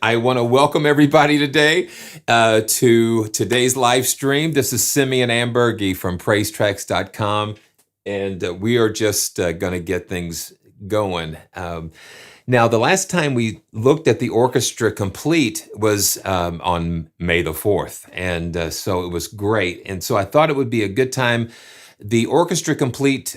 I want to welcome everybody today to today's live stream. This is Simeon Ambergy from PraiseTracks.com, and we are just going to get things going. Now, the last time we looked at the Orchestra Complete was on May the 4th, and so it was great. And so I thought it would be a good time. The Orchestra Complete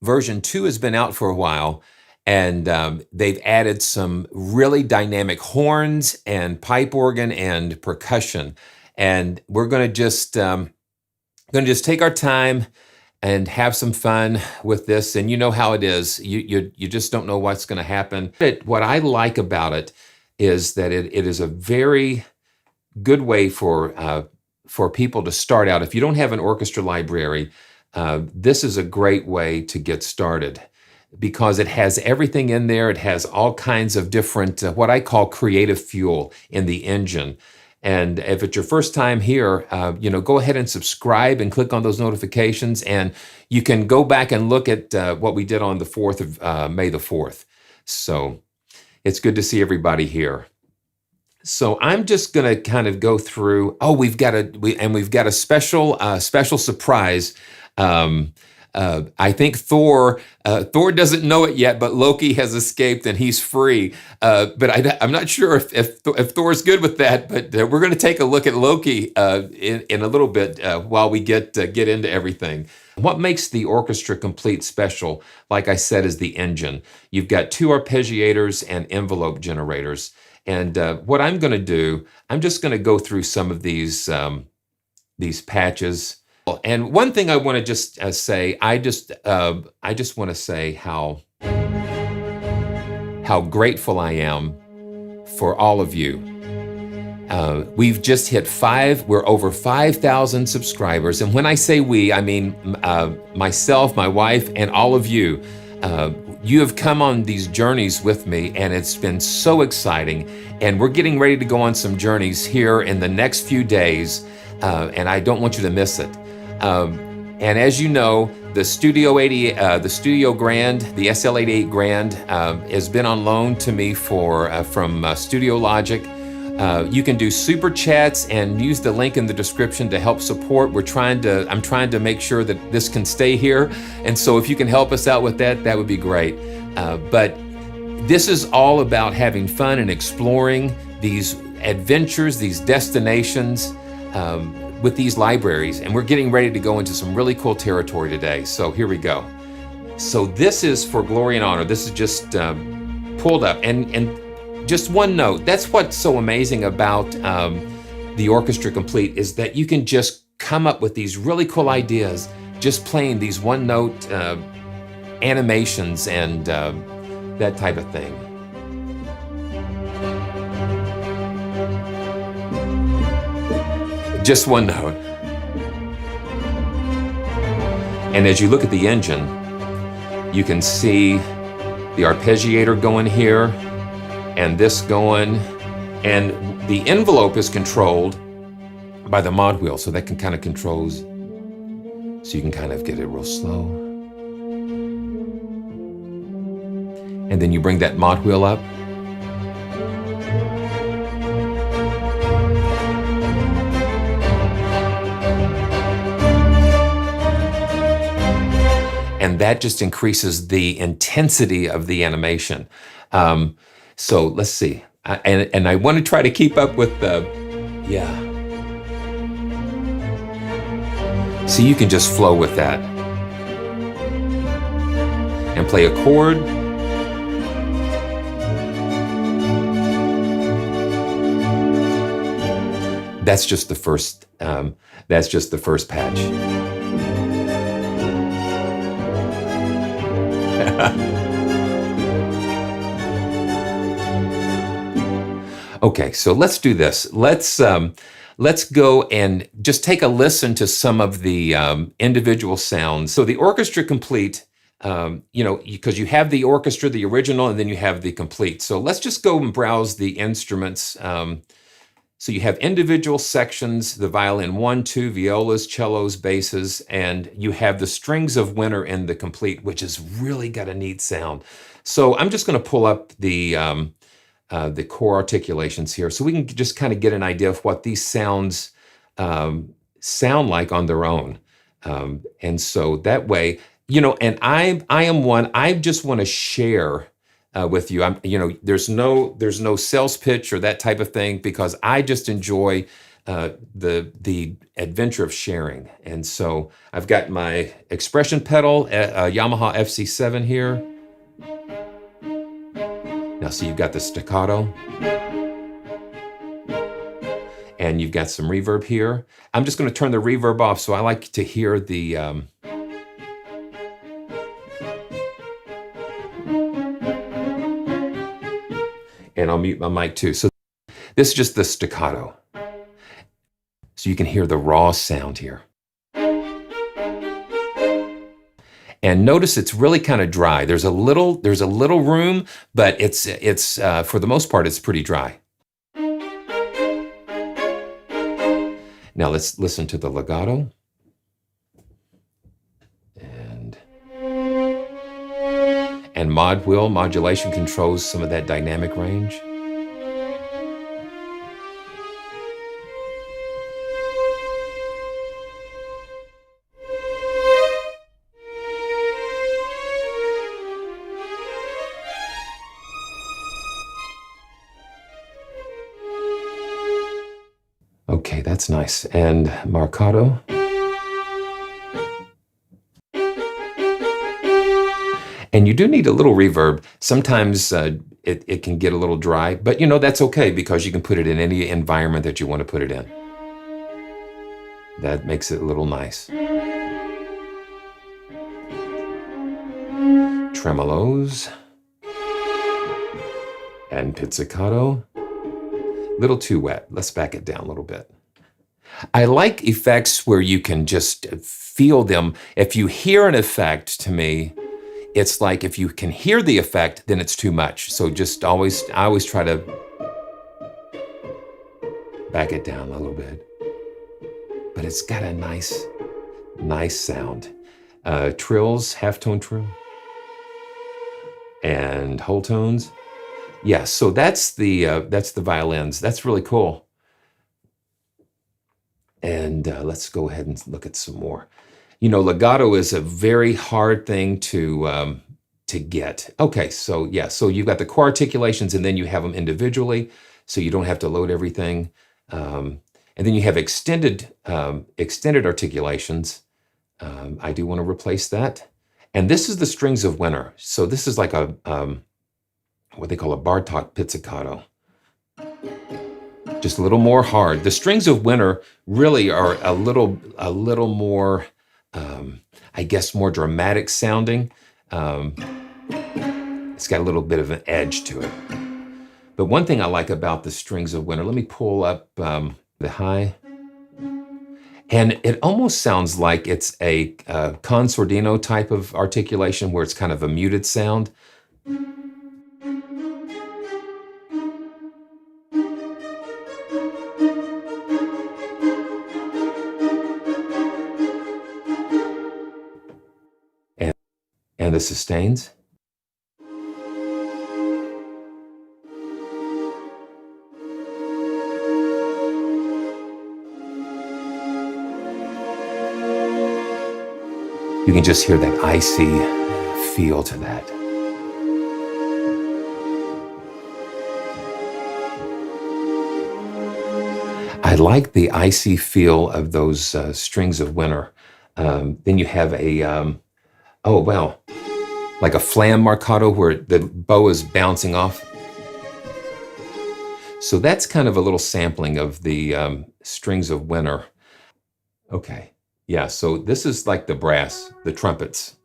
version 2 has been out for a while, and they've added some really dynamic horns and pipe organ and percussion. And we're going to just take our time and have some fun with this. And you know how it is. You just don't know what's going to happen. What I like about it is that it is a very good way for people to start out. If you don't have an orchestra library, this is a great way to get started, because it has everything in there. It has all kinds of different, what I call creative fuel in the engine. And if it's your first time here, go ahead and subscribe and click on those notifications. And you can go back and look at what we did on the 4th of May the 4th. So it's good to see everybody here. So I'm just going to kind of go through. Oh, we've got a special surprise. I think Thor doesn't know it yet, but Loki has escaped and he's free. But I'm not sure if Thor's good with that. But we're going to take a look at Loki in a little bit while we get into everything. What makes the Orchestra Complete special, like I said, is the engine. You've got 2 arpeggiators and envelope generators. And what I'm going to do, I'm just going to go through some of these patches. And one thing I want to just say, I just want to say how grateful I am for all of you. We've just hit we're over 5,000 subscribers. And when I say we, I mean myself, my wife, and all of you. You have come on these journeys with me, and it's been so exciting. And we're getting ready to go on some journeys here in the next few days, and I don't want you to miss it. And as you know, the Studio Grand, the SL88 Grand, has been on loan to me from Studio Logic. You can do super chats and use the link in the description to help support. I'm trying to make sure that this can stay here. And so if you can help us out with that, that would be great. But this is all about having fun and exploring these adventures, these destinations, with these libraries. And we're getting ready to go into some really cool territory today. So here we go. So this is for glory and honor. This is just pulled up. And just one note, that's what's so amazing about the Orchestra Complete, is that you can just come up with these really cool ideas just playing these one-note animations and that type of thing. Just one note. And as you look at the engine, you can see the arpeggiator going here, and this going, and the envelope is controlled by the mod wheel, so that can kind of controls, so you can kind of get it real slow. And then you bring that mod wheel up. And that just increases the intensity of the animation. So let's see, and I want to try to keep up with yeah. So you can just flow with that and play a chord. That's just the first. That's just the first patch. Okay, so let's do this. Let's go and just take a listen to some of the individual sounds. So the Orchestra Complete, because you have the orchestra, the original, and then you have the complete. So let's just go and browse the instruments. So you have individual sections, the violin 1, 2, violas, cellos, basses, and you have the strings of winter in the complete, which has really got a neat sound. So I'm just going to pull up the the core articulations here, so we can just kind of get an idea of what these sounds sound like on their own. And so that way, and I am one, I just want to share with you. There's no sales pitch or that type of thing, because I just enjoy the adventure of sharing. And so I've got my expression pedal, Yamaha FC7 here. Now, so you've got the staccato, and you've got some reverb here. I'm just going to turn the reverb off, so I like to hear the and I'll mute my mic too. So this is just the staccato. So you can hear the raw sound here. And notice it's really kind of dry. There's a little room, but it's for the most part, it's pretty dry. Now let's listen to the legato. And mod wheel modulation controls some of that dynamic range. Okay, that's nice. And marcato. And you do need a little reverb. Sometimes it can get a little dry, but that's okay, because you can put it in any environment that you want to put it in. That makes it a little nice. Tremolos. And pizzicato. Little too wet. Let's back it down a little bit. I like effects where you can just feel them. If you hear an effect, to me, it's like if you can hear the effect, then it's too much. So I always try to back it down a little bit. But it's got a nice sound. Trills, halftone trill, and whole tones. Yeah, so that's the violins. That's really cool. And let's go ahead and look at some more. Legato is a very hard thing to get. Okay, so yeah, so you've got the core articulations, and then you have them individually, so you don't have to load everything. And then you have extended articulations. I do want to replace that. And this is the strings of winter. So this is like a what they call a Bartok pizzicato. Just a little more hard. The strings of winter really are a little more, I guess, more dramatic sounding. It's got a little bit of an edge to it. But one thing I like about the strings of winter, let me pull up the high. And it almost sounds like it's a consordino type of articulation, where it's kind of a muted sound. And the sustains. You can just hear that icy feel to that. I like the icy feel of those strings of winter. Then you have a, like a flam marcato, where the bow is bouncing off. So that's kind of a little sampling of the strings of winter. Okay, yeah, so this is like the brass, the trumpets.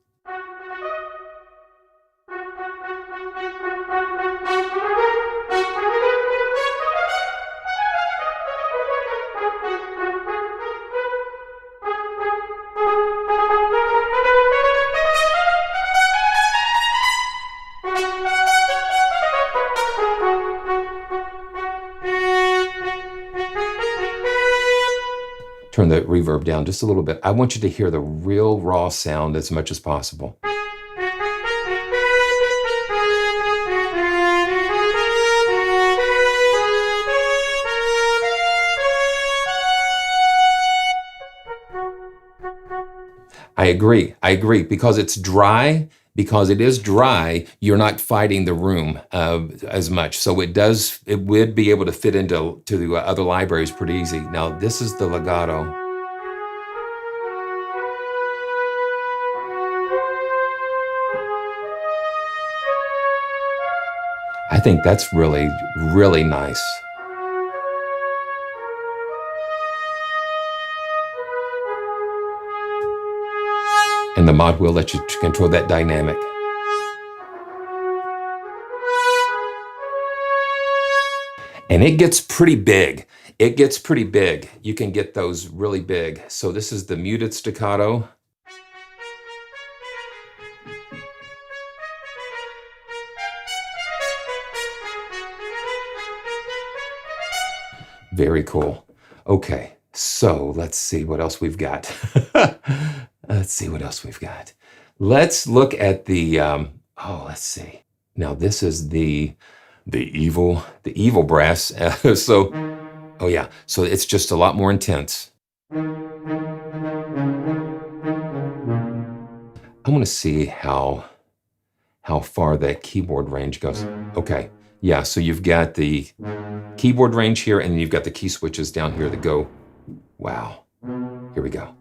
Turn the reverb down just a little bit. I want you to hear the real raw sound as much as possible. I agree. I agree because it's dry. Because it is dry, you're not fighting the room as much. So it would be able to fit into the other libraries pretty easy. Now this is the legato. I think that's really, really nice. And the mod will let you control that dynamic. And it gets pretty big. It gets pretty big. You can get those really big. So this is the muted staccato. Very cool. Okay, so let's see what else we've got. Let's see what else we've got. Let's look at the, let's see. Now this is the evil brass. Oh yeah, so it's just a lot more intense. I want to see how far that keyboard range goes. Okay, yeah, so you've got the keyboard range here, and you've got the key switches down here that go, wow. Here we go.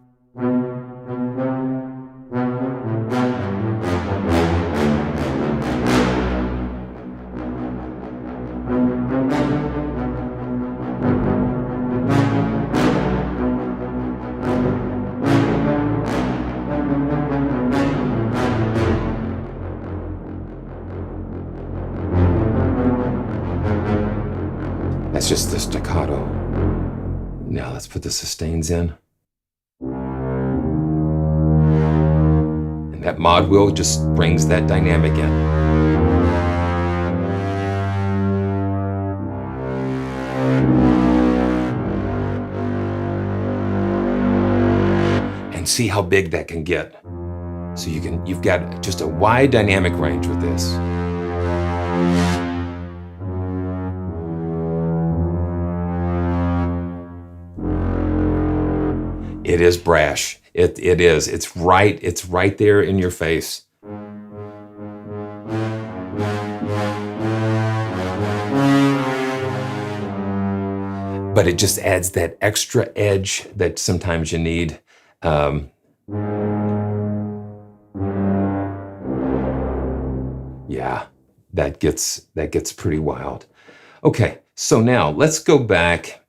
That's just the staccato. Now let's put the sustains in. And that mod wheel just brings that dynamic in. And see how big that can get. So you've got just a wide dynamic range with this. It is brash. It is. It's right there in your face. But it just adds that extra edge that sometimes you need. Yeah, that gets pretty wild. Okay, so now let's go back.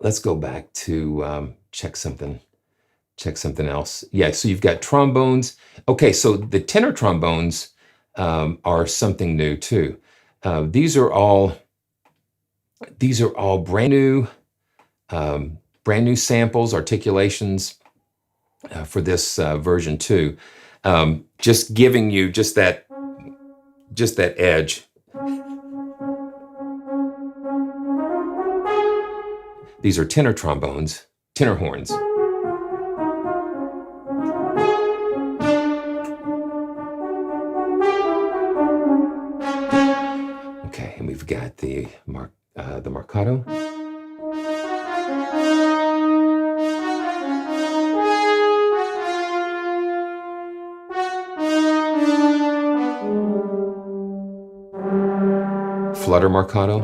Let's go back to check something else. Yeah, so you've got trombones. Okay, so the tenor trombones are something new too. These are all brand new samples, articulations for this version 2. Just giving you just that edge. These are tenor trombones, tenor horns. Okay, and we've got the marcato. Flutter marcato.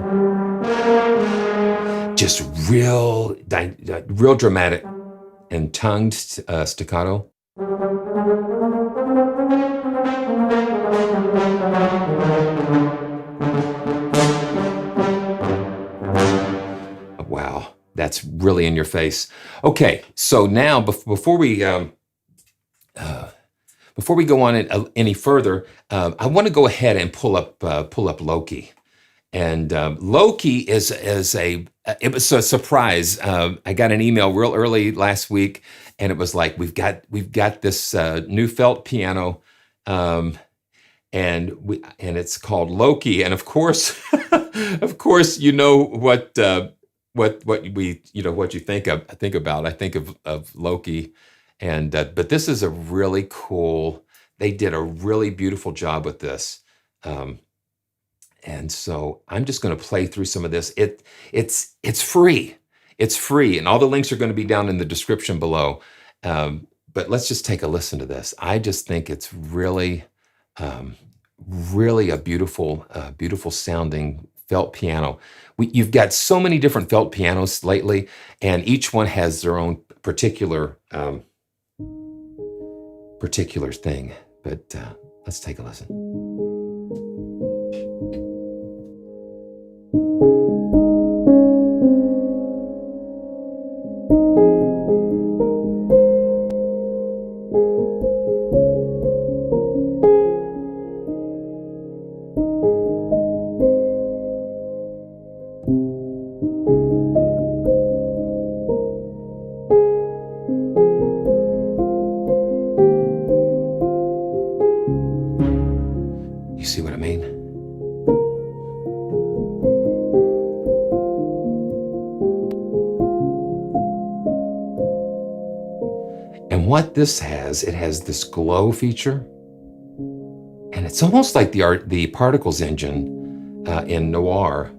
Just real dramatic and tongued staccato. Wow, that's really in your face. Okay, so now before we go on any further, I want to go ahead and pull up Loki. And Loki it was a surprise. I got an email real early last week, and it was like, we've got this new felt piano, and it's called Loki. And of course, you know what you think about. I think of Loki, and but this is a really cool. They did a really beautiful job with this. And so I'm just going to play through some of this. It's free. It's free, and all the links are going to be down in the description below. But let's just take a listen to this. I just think it's really, really a beautiful, beautiful sounding felt piano. You've got so many different felt pianos lately, and each one has their own particular particular thing. But let's take a listen. You see what I mean? And what this has, it has this glow feature, and it's almost like the Particles engine in Noir.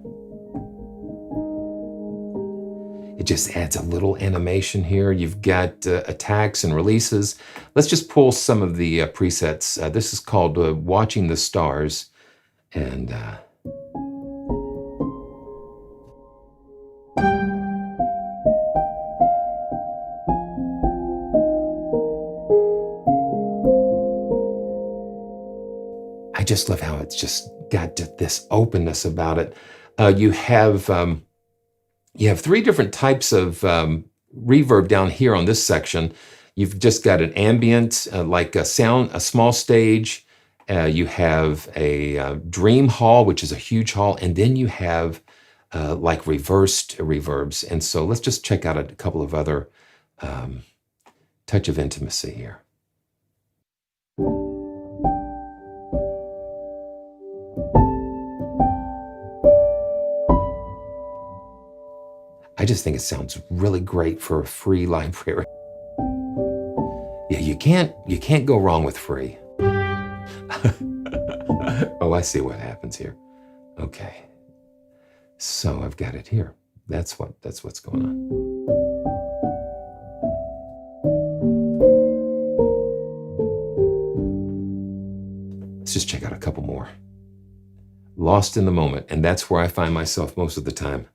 It just adds a little animation here. You've got attacks and releases. Let's just pull some of the presets. This is called Watching the Stars. And I just love how it's just got this openness about it. You have 3 different types of reverb down here on this section. You've just got an ambient, like a small stage. You have a dream hall, which is a huge hall, and then you have like reversed reverbs. And so let's just check out a couple of other touch of intimacy here. I just think it sounds really great for a free library. Yeah, you can't go wrong with free. Oh, I see what happens here. Okay. So I've got it here. That's what's going on. Let's just check out a couple more. Lost in the moment, and that's where I find myself most of the time.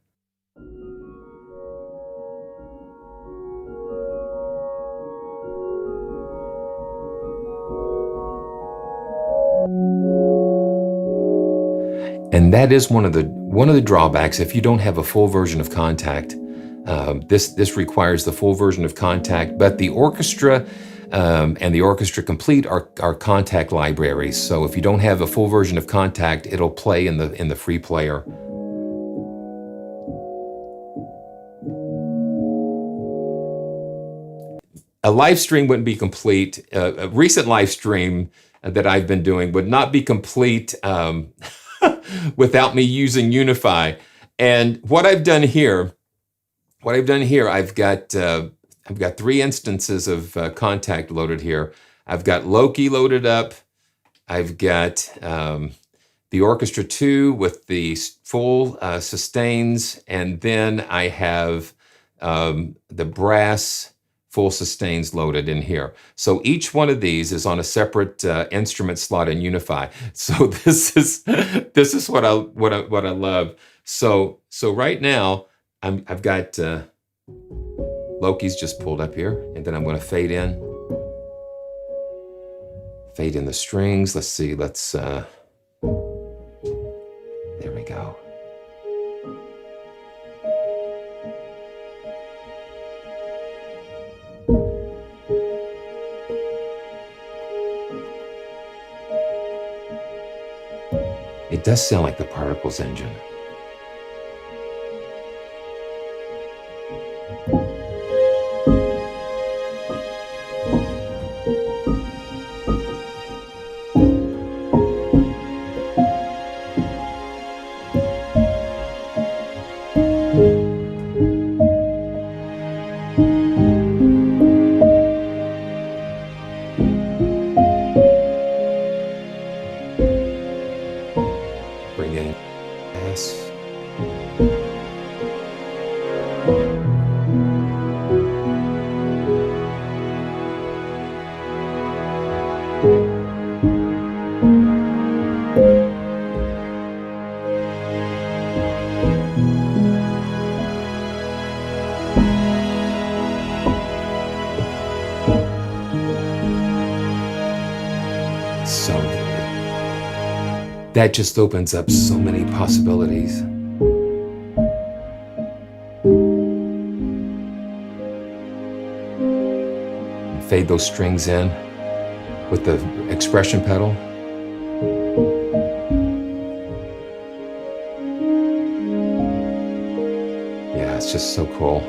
And that is one of the drawbacks. If you don't have a full version of Contact, this requires the full version of Contact. But the Orchestra and the Orchestra Complete are Contact libraries. So if you don't have a full version of Contact, it'll play in the free player. A live stream wouldn't be complete. A recent live stream that I've been doing would not be complete without me using UNIFY. And what I've done here, I've got 3 instances of Contact loaded here. I've got Loki loaded up. I've got the Orchestra 2 with the full sustains, and then I have the brass full sustains loaded in here. So each one of these is on a separate instrument slot in UNIFY. So this is what I love. So right now I've got Loki's just pulled up here, and then I'm going to fade in the strings. Let's see. There we go. It does sound like the Particles engine. that just opens up so many possibilities. And fade those strings in with the expression pedal. Yeah, it's just so cool.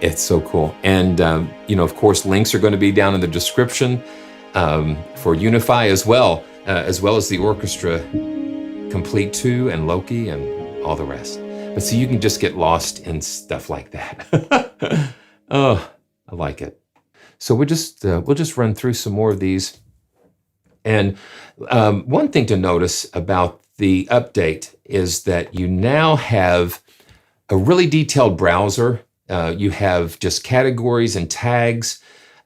It's so cool. And, you know, of course, links are going to be down in the description for UNIFY as well as the Orchestra Complete 2 and Loki and all the rest. But see, you can just get lost in stuff like that. Oh, I like it. So we'll just run through some more of these. And one thing to notice about the update is that you now have a really detailed browser. You have just categories and tags.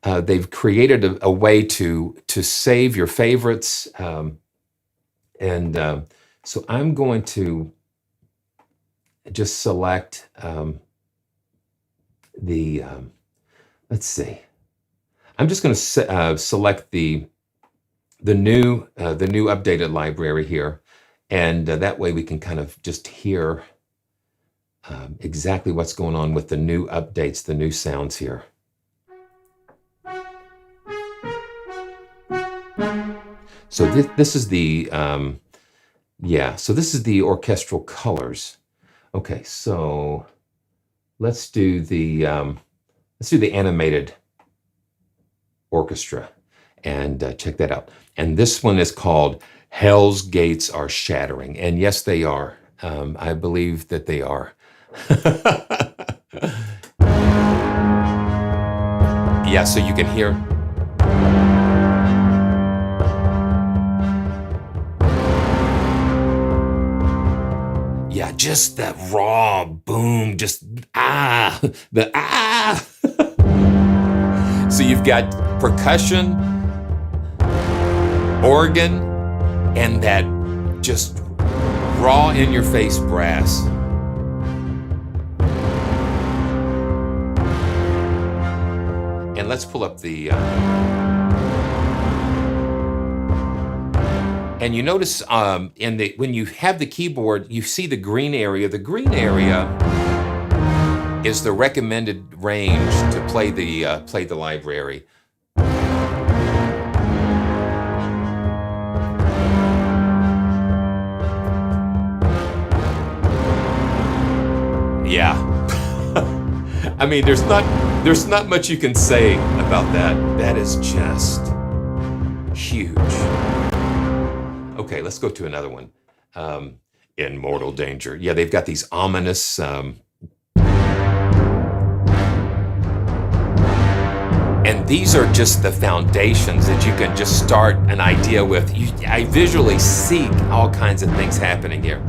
They've created a way to save your favorites. So I'm going to just select let's see. I'm just going to select the new updated library here, and that way we can kind of just hear exactly what's going on with the new updates, the new sounds here. So this is the so this is the orchestral colors. Okay, so let's do the animated orchestra and check that out. And this one is called Hell's Gates Are Shattering. And yes, they are. I believe that they are. Yeah, so you can hear. Yeah, just that raw boom, just the ah. So you've got percussion, organ, and that just raw in your face brass. And let's pull up the and you notice when you have the keyboard, you see the green area. The green area is the recommended range to play the library. Yeah. I mean, there's not much you can say about that. That is just huge. Okay, let's go to another one. In Mortal Danger. Yeah, they've got these ominous and these are just the foundations that you can just start an idea with. I visually see all kinds of things happening here.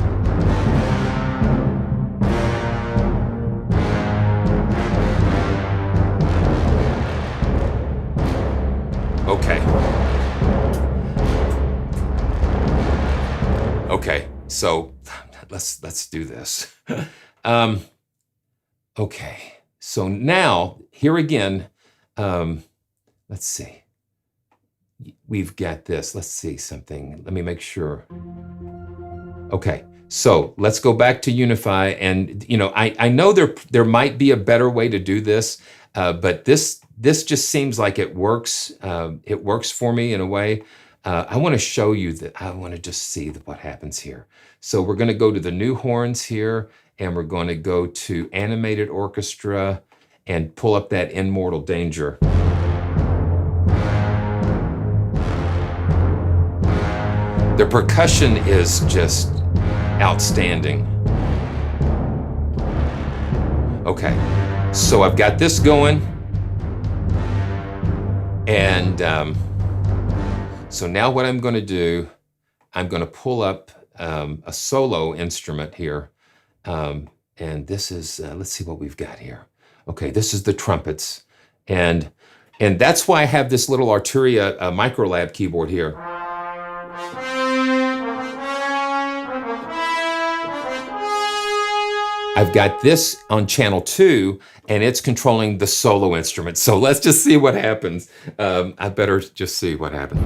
Okay. Okay, so let's do this. Okay, so now here again, let's see. We've got this. Let's see something. Let me make sure. Okay, so let's go back to UNIFY, and you know, I know there might be a better way to do this, but this just seems like it works. It works for me in a way. I want to show you that. I want to just see what happens here. So we're going to go to the new horns here, and we're going to go to Animated Orchestra and pull up that In Mortal Danger. The percussion is just outstanding. Okay, so I've got this going, and so now what I'm going to do, I'm going to pull up a solo instrument here. And this is, let's see what we've got here. Okay, this is the trumpets. And that's why I have this little Arturia Microlab keyboard here. I've got this on channel 2, and it's controlling the solo instrument. So let's just see what happens. I better just see what happens.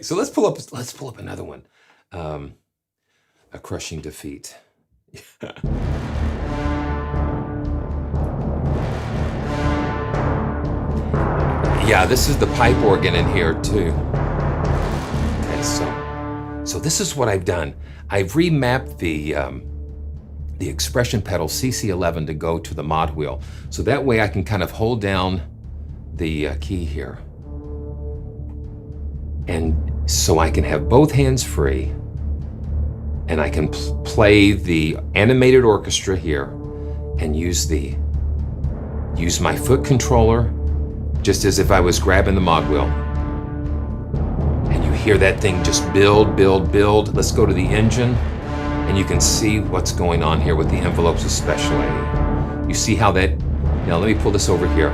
so let's pull up another one. A Crushing Defeat. Yeah, this is the pipe organ in here too. Okay, so this is what I've done. I've remapped the expression pedal CC11 to go to the mod wheel. So that way I can kind of hold down the key here. And so I can have both hands free, and I can play the animated orchestra here and use my foot controller just as if I was grabbing the mod wheel. And you hear that thing just build, build, build. Let's go to the engine, and you can see what's going on here with the envelopes especially. You see how that, now let me pull this over here.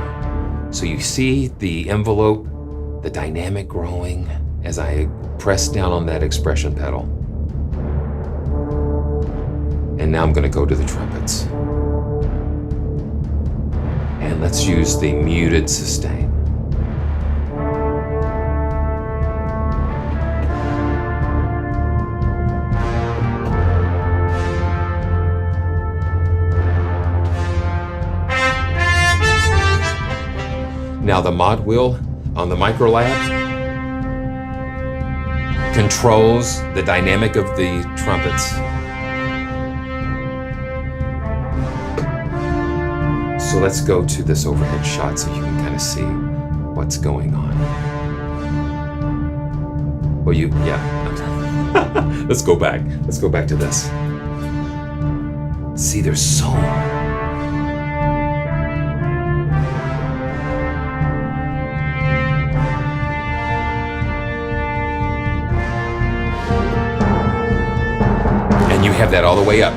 So you see the envelope, the dynamic growing as I press down on that expression pedal. And now I'm gonna go to the trumpets. And let's use the muted sustain. Now the mod wheel on the Microlab controls the dynamic of the trumpets. So let's go to this overhead shot so you can kind of see what's going on. Well, yeah. Let's go back. Let's go back to this. See, there's so and you have that all the way up.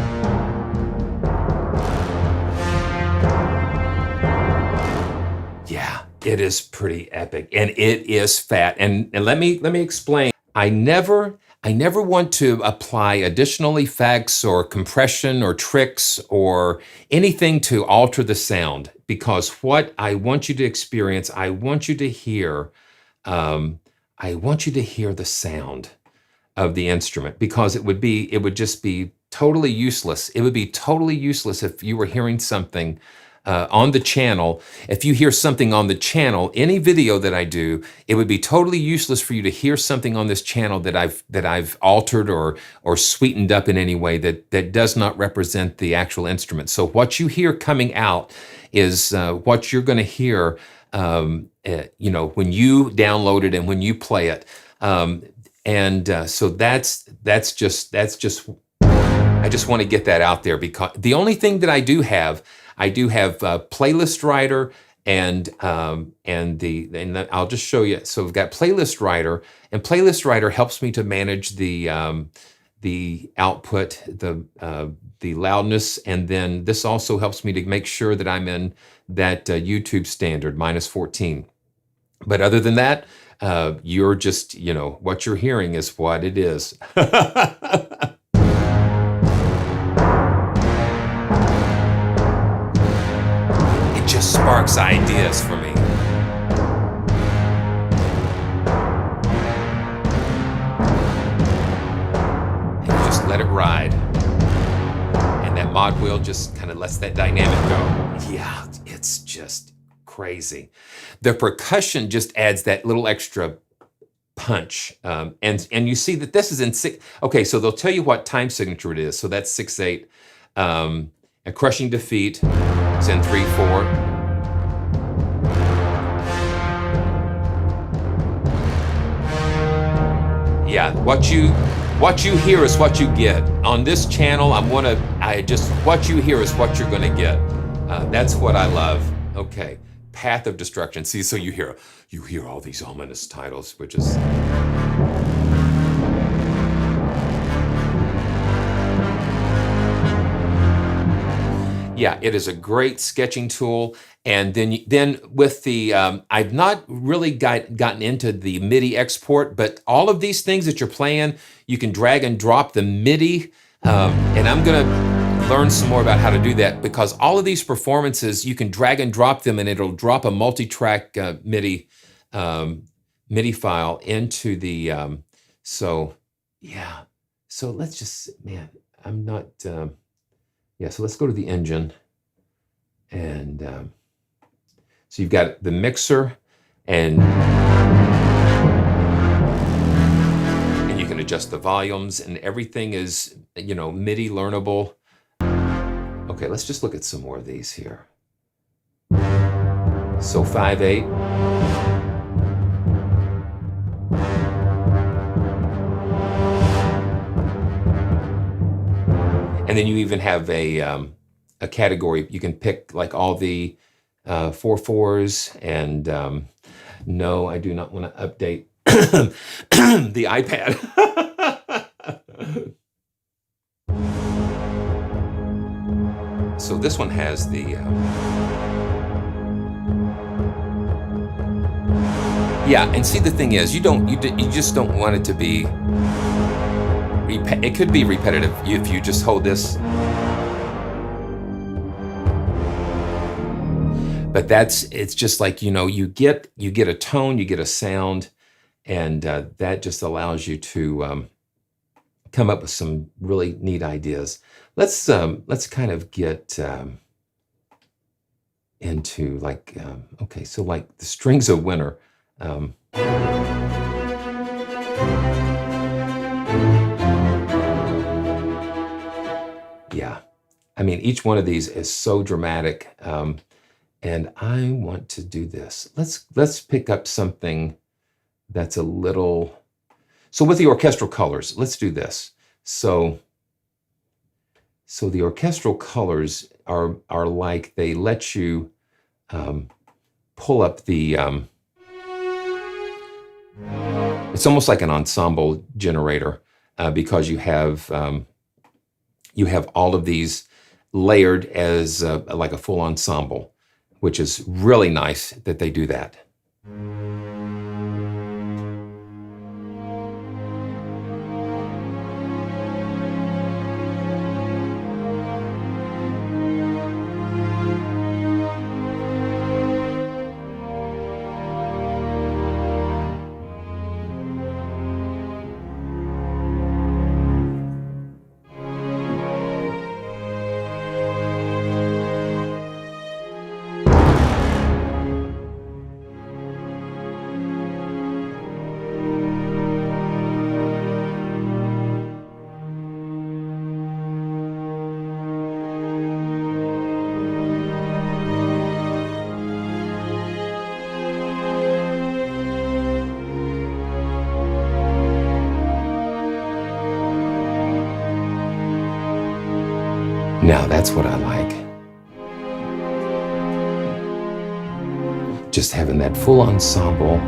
It is pretty epic, and it is fat. And let me explain. I never want to apply additional effects or compression or tricks or anything to alter the sound, because what I want you to experience, I want you to hear the sound of the instrument, because it would just be totally useless. It would be totally useless if you were hearing something on the channel. If you hear something on the channel, any video that I do, it would be totally useless for you to hear something on this channel that I've altered or sweetened up in any way that does not represent the actual instrument. So what you hear coming out is what you're going to hear, when you download it and when you play it. So that's just. I just want to get that out there, because the only thing that I do have Playlist Writer and I'll just show you. So we've got Playlist Writer, and Playlist Writer helps me to manage the output, the loudness, and then this also helps me to make sure that I'm in that YouTube standard -14. But other than that, you're just, what you're hearing is what it is. Just sparks ideas for me. And you just let it ride. And that mod wheel just kind of lets that dynamic go. Yeah, it's just crazy. The percussion just adds that little extra punch. And you see that this is in 6. Okay, so they'll tell you what time signature it is. So that's 6/8. A Crushing Defeat is in 3/4. Yeah, what you hear is what you get. On this channel, what you hear is what you're gonna get. That's what I love. Okay, Path of Destruction. See, so you hear all these ominous titles, which is. Yeah, it is a great sketching tool. And then with the, I've not really gotten into the MIDI export, but all of these things that you're playing, you can drag and drop the MIDI. And I'm gonna learn some more about how to do that, because all of these performances, you can drag and drop them and it'll drop a multi-track MIDI file into the So yeah, so let's just, man, I'm not, yeah, so let's go to the engine. And so you've got the mixer, and you can adjust the volumes, and everything is, you know, MIDI learnable. Okay, let's just look at some more of these here. So 5/8. And then you even have a category. You can pick like all the 4/4s, and no, I do not want to update the iPad. So this one has the yeah, and see, the thing is, you just don't want it to be it could be repetitive if you just hold this. But it's just like, you know, you get a tone, you get a sound, and that just allows you to come up with some really neat ideas. Let's kind of get into like, okay, so like the Strings of Winter. Yeah, I mean, each one of these is so dramatic, and I want to do this. Let's pick up something that's a little. So with the orchestral colors, let's do this. So the orchestral colors are like, they let you pull up the. It's almost like an ensemble generator, because you have all of these layered as like a full ensemble, which is really nice that they do that. Now that's what I like. Just having that full ensemble.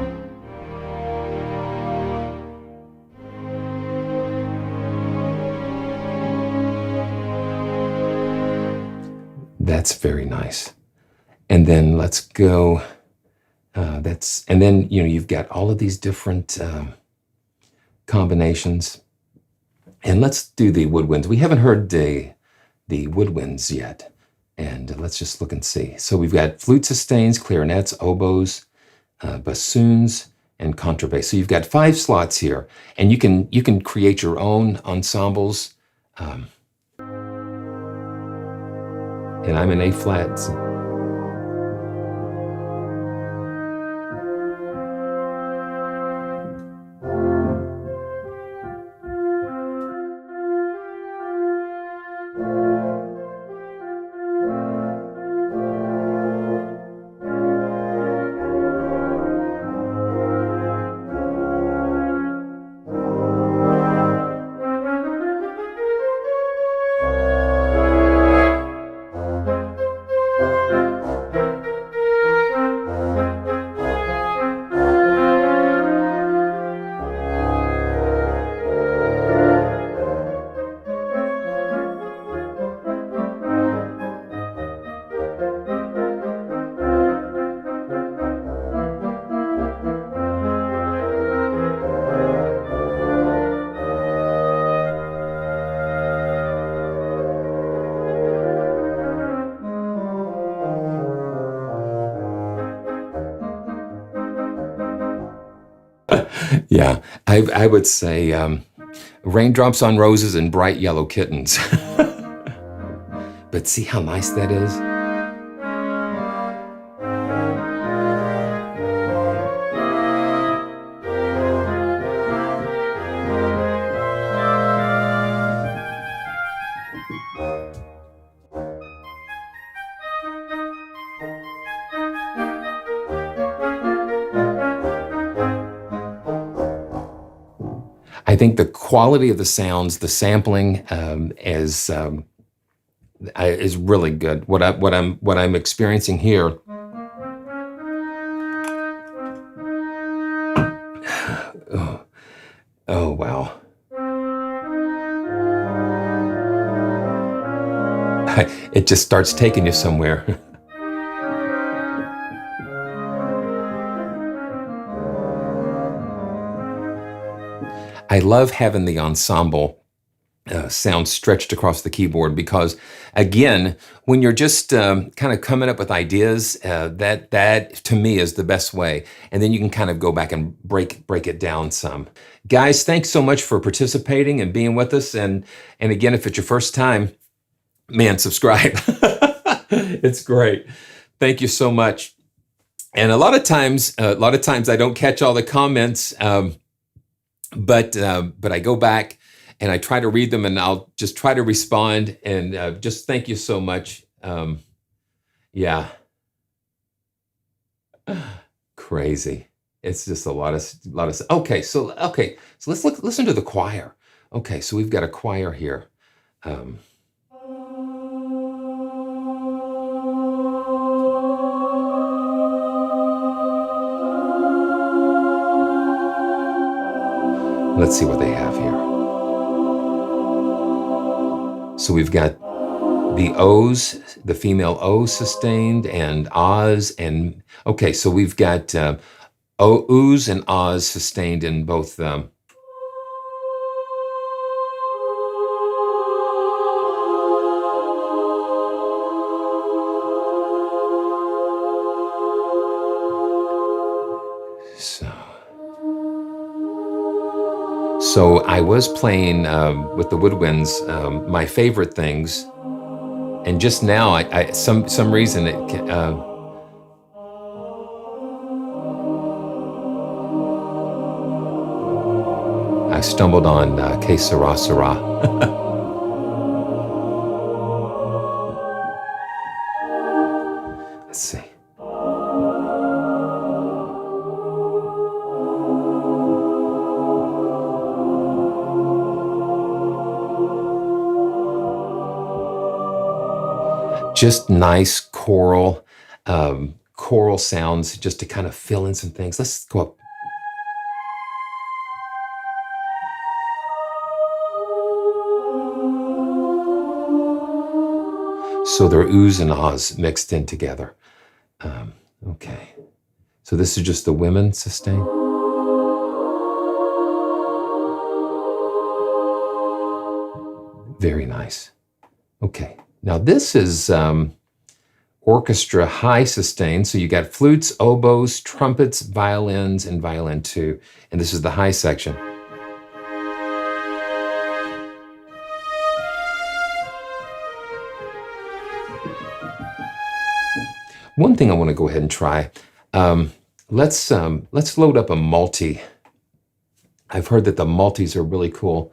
That's very nice. And then let's go, and then, you know, you've got all of these different combinations. And let's do the woodwinds. We haven't heard the woodwinds yet. And let's just look and see. So we've got flute sustains, clarinets, oboes, bassoons, and contrabass. So you've got 5 slots here, and you can create your own ensembles. And I'm in A flat. Yeah, I would say raindrops on roses and bright yellow kittens. But see how nice that is? I think the quality of the sounds, the sampling, is really good. What I'm experiencing here. Oh, oh wow! It just starts taking you somewhere. I love having the ensemble sound stretched across the keyboard because, again, when you're just kind of coming up with ideas, that to me is the best way. And then you can kind of go back and break it down some. Guys, thanks so much for participating and being with us. And again, if it's your first time, man, subscribe. It's great. Thank you so much. And a lot of times I don't catch all the comments. But I go back and I try to read them, and I'll just try to respond. And just thank you so much. Yeah, crazy. It's just a lot of. Okay, so let's listen to the choir. Okay, so we've got a choir here. Let's see what they have here. So we've got the O's, the female O sustained, and Ahs, and okay, so we've got O's and Ahs sustained in both. So I was playing with the Woodwinds, my favorite things, and just now, I some reason it. I stumbled on Que Sera Sera. Let's see. Just nice choral sounds, just to kind of fill in some things. Let's go up. So they're oohs and ahs mixed in together. Okay. So this is just the women sustain. Very nice. Okay. Now this is orchestra high sustain. So you got flutes, oboes, trumpets, violins, and violin two. And this is the high section. One thing I want to go ahead and try. Let's load up a multi. I've heard that the multis are really cool.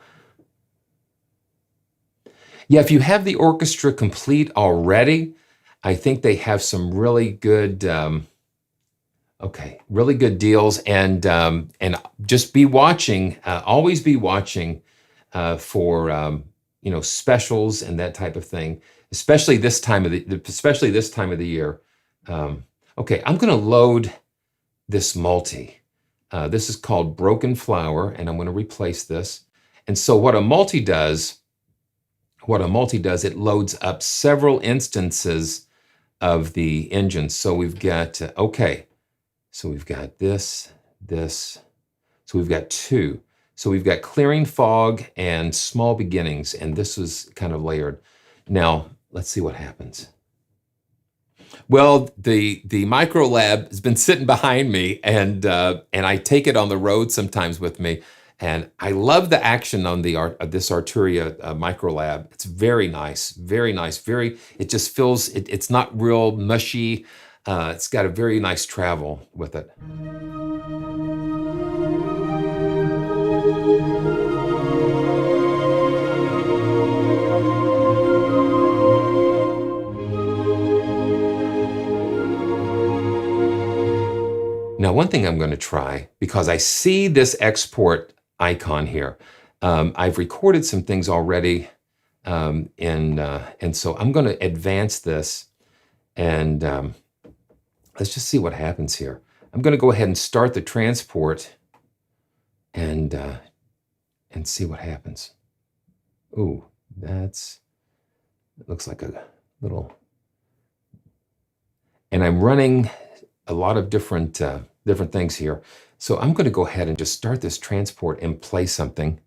Yeah, if you have the Orchestra Complete already, I think they have some really good, really good deals. And just be watching. Always be watching for specials and that type of thing. Especially this time of the year. Okay, I'm going to load this multi. This is called Broken Flower, and I'm going to replace this. And so what a multi does, it loads up several instances of the engine. So we've got, so we've got this. So we've got two. So we've got clearing fog and small beginnings, and this is kind of layered. Now, let's see what happens. Well, the micro lab has been sitting behind me, and I take it on the road sometimes with me, and I love the action on the this Arturia micro lab. It's very nice, very nice. Very, it just feels it's not real mushy. It's got a very nice travel with it. Now, one thing I'm going to try, because I see this export icon here, I've recorded some things already, and so I'm going to advance this, and let's just see what happens here. I'm going to go ahead and start the transport, and see what happens. Ooh, it looks like a little, and I'm running a lot of different things here. So I'm going to go ahead and just start this transport and play something.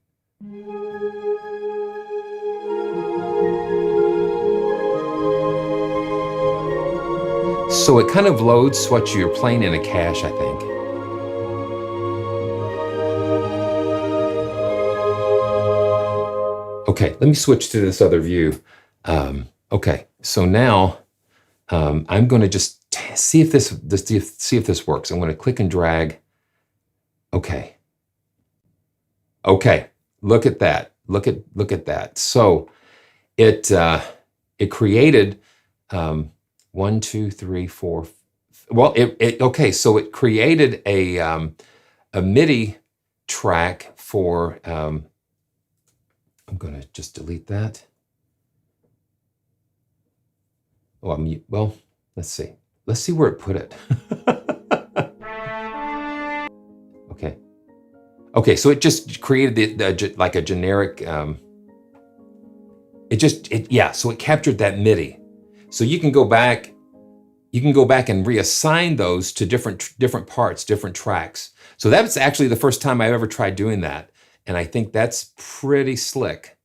So it kind of loads what you're playing in a cache, I think. Okay, let me switch to this other view. Okay, so now I'm going to just see if this works. I'm going to click and drag. Okay. Okay. Look at that. Look at that. So it created 1, 2, 3, 4. Well, okay. So it created a MIDI track for. I'm going to just delete that. Oh, well. Let's see. Let's see where it put it. Okay. Okay, so it just created like a generic, yeah, so it captured that MIDI. So you can go back and reassign those to different parts, different tracks. So that's actually the first time I've ever tried doing that. And I think that's pretty slick.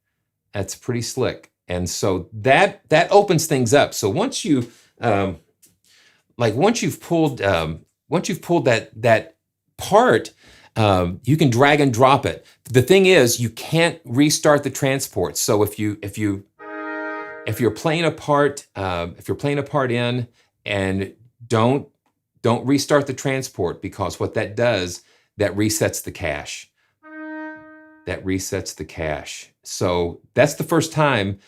That's pretty slick. And so that opens things up. So once you, once you've pulled that part, you can drag and drop it. The thing is, you can't restart the transport. So if you're playing a part, in and don't restart the transport, because what that does, that resets the cache. That resets the cache. So that's the first time.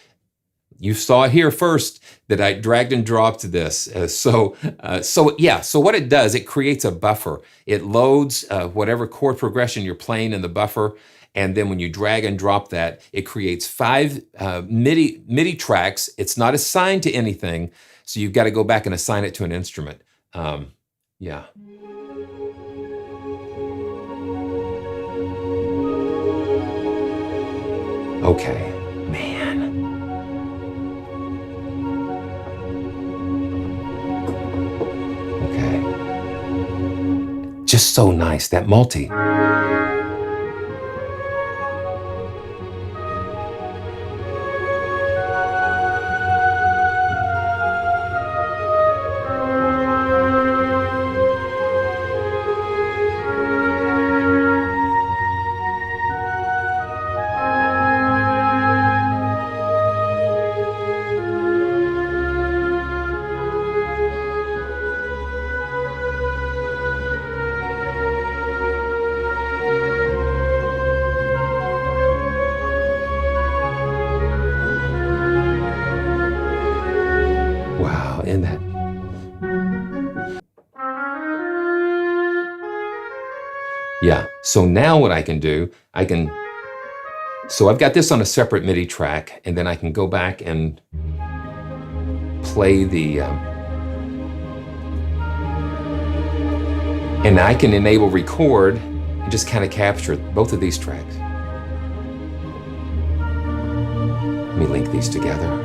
You saw it here first that I dragged and dropped this. So what it does, it creates a buffer. It loads whatever chord progression you're playing in the buffer, and then when you drag and drop that, it creates 5 MIDI tracks. It's not assigned to anything, so you've got to go back and assign it to an instrument. Yeah. Okay, man. Just so nice, that multi. Yeah, so now what I can do, so I've got this on a separate MIDI track, and then I can go back and play the, and I can enable record and just kind of capture both of these tracks. Let me link these together.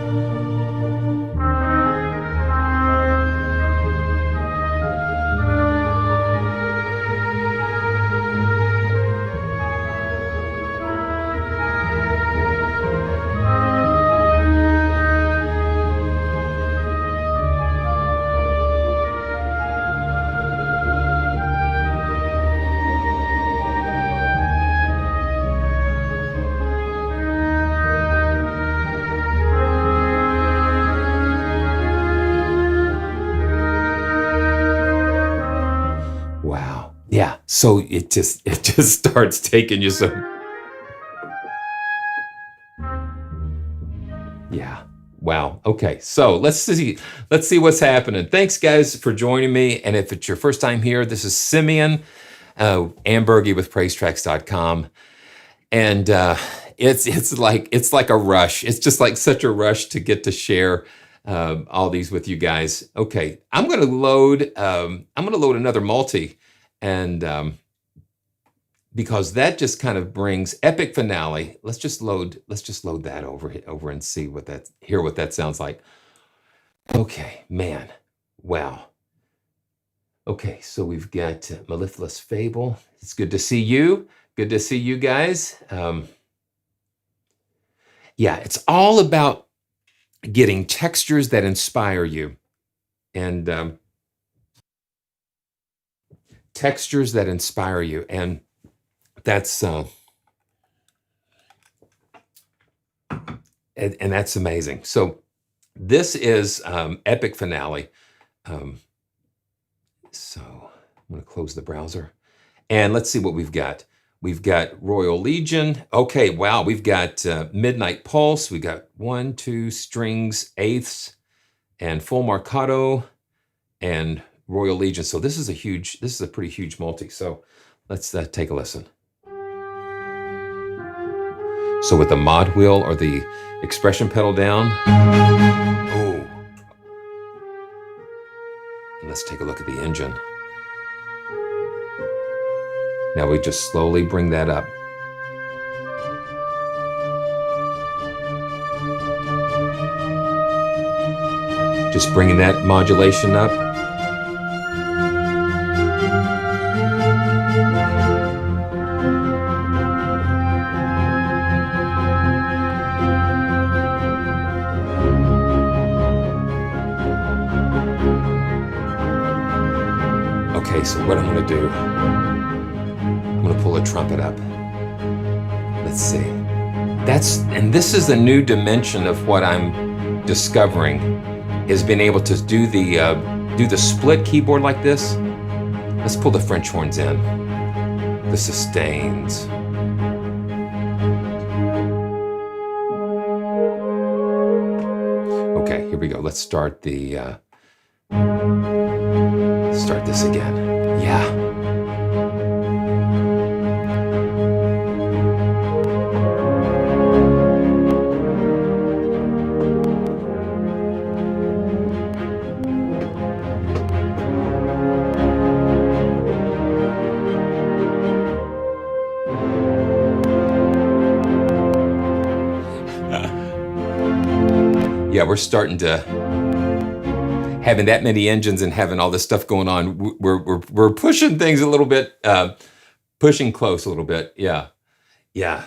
So it just starts taking you some. Yeah. Wow. Okay. So let's see what's happening. Thanks guys for joining me. And if it's your first time here, this is Simeon Ambergy with PraiseTracks.com. And it's like a rush. It's just like such a rush to get to share all these with you guys. Okay, I'm gonna load another multi, and because that just kind of brings epic finale. Let's just load that over and see hear what that sounds like. Okay, man, wow. Okay, so we've got Mellifluous Fable. It's good to see you. Good to see you guys. Yeah, it's all about getting textures that inspire you, and textures that inspire you, and that's and that's amazing. So this is epic finale. So I'm going to close the browser, and let's see what we've got. We've got Royal Legion. Okay, wow, we've got Midnight Pulse. We got 1, 2 strings, eighths, and full marcato, and Royal Legion. So this is a pretty huge multi. So let's take a listen. So with the mod wheel or the expression pedal down. Oh. And let's take a look at the engine. Now we just slowly bring that up. Just bringing that modulation up. Okay, so what I'm going to do, I'm going to pull a trumpet up. Let's see. This is a new dimension of what I'm discovering, is being able to do the split keyboard like this. Let's pull the French horns in, the sustains. Okay, here we go. Let's start start this again. Yeah. Yeah, we're starting to having that many engines and having all this stuff going on. We're pushing things a little bit, pushing close a little bit. Yeah, yeah.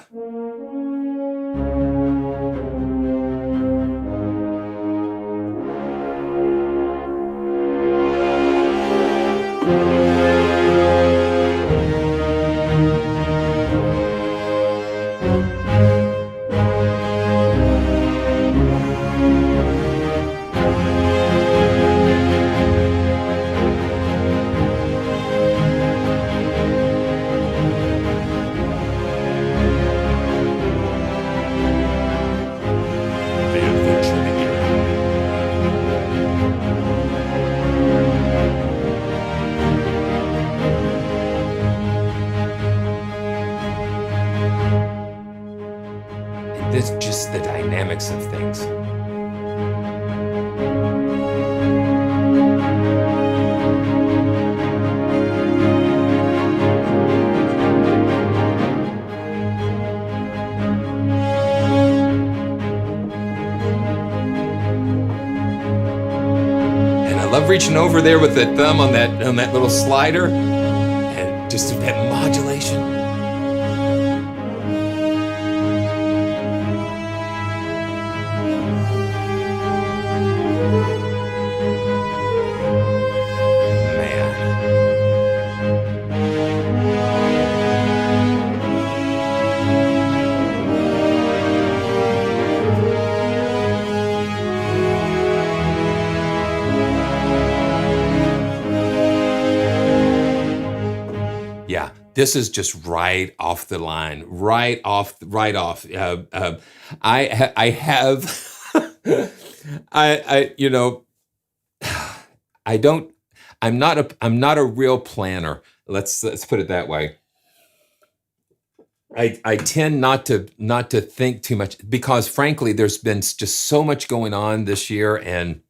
This just the dynamics of things. And I love reaching over there with that thumb on that little slider, and just that modulation. Yeah, This is just right off the line, right off, right off. I have, you know, I don't, I'm not a real planner. Let's put it that way. I tend not to think too much because frankly, there's been just so much going on this year, and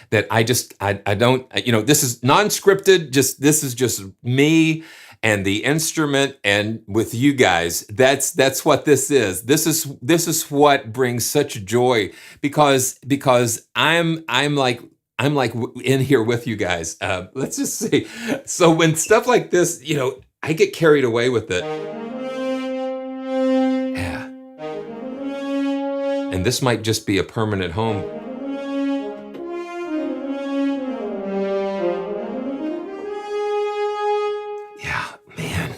that I don't, you know, this is non-scripted, this is just me and the instrument and with you guys. That's what this is. This is what brings such joy because I'm like in here with you guys. Let's just say, so when stuff like this, you know, I get carried away with it. Yeah. And this might just be a permanent home. Yeah, man.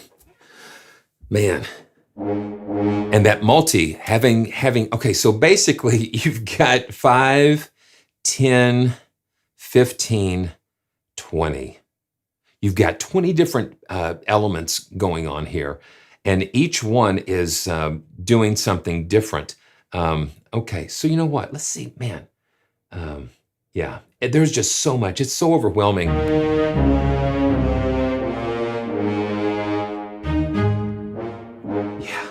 And that multi, having, okay, so basically you've got 5, 10, 15, 20. You've got 20 different elements going on here, and each one is doing something different. Okay, so you know what? Let's see, man. Yeah, there's just so much. It's so overwhelming. Yeah.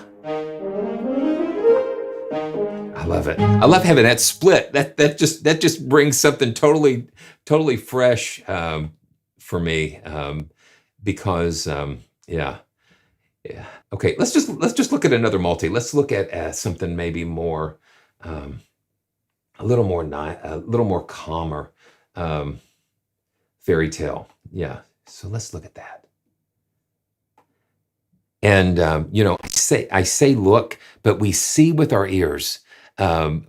I love it. I love having that split. That just brings something totally fresh for me, because yeah. Okay, let's just look at another multi. Let's look at something maybe more, a little more calmer, fairy tale. Yeah. So let's look at that. And you know, I say look, but we see with our ears.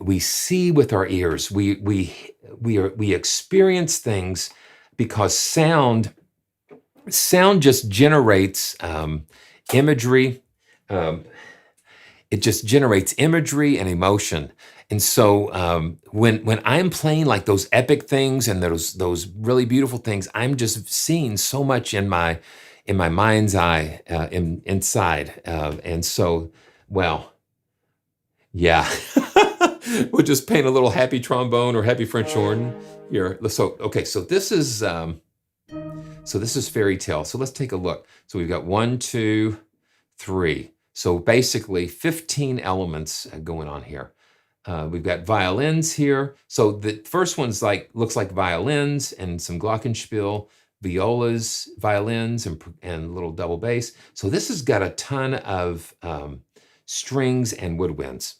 We see with our ears. We experience things because sound just generates imagery. It just generates imagery and emotion. And so when I'm playing like those epic things and those really beautiful things, I'm just seeing so much in my mind's eye, inside. And so, well, yeah. We'll just paint a little happy trombone or happy French horn here. So, okay, so this is fairy tale. So let's take a look. So we've got 1, 2, 3. So basically 15 elements going on here. We've got violins here. So the first one's looks like violins and some glockenspiel, violas, violins, and little double bass. So this has got a ton of strings and woodwinds.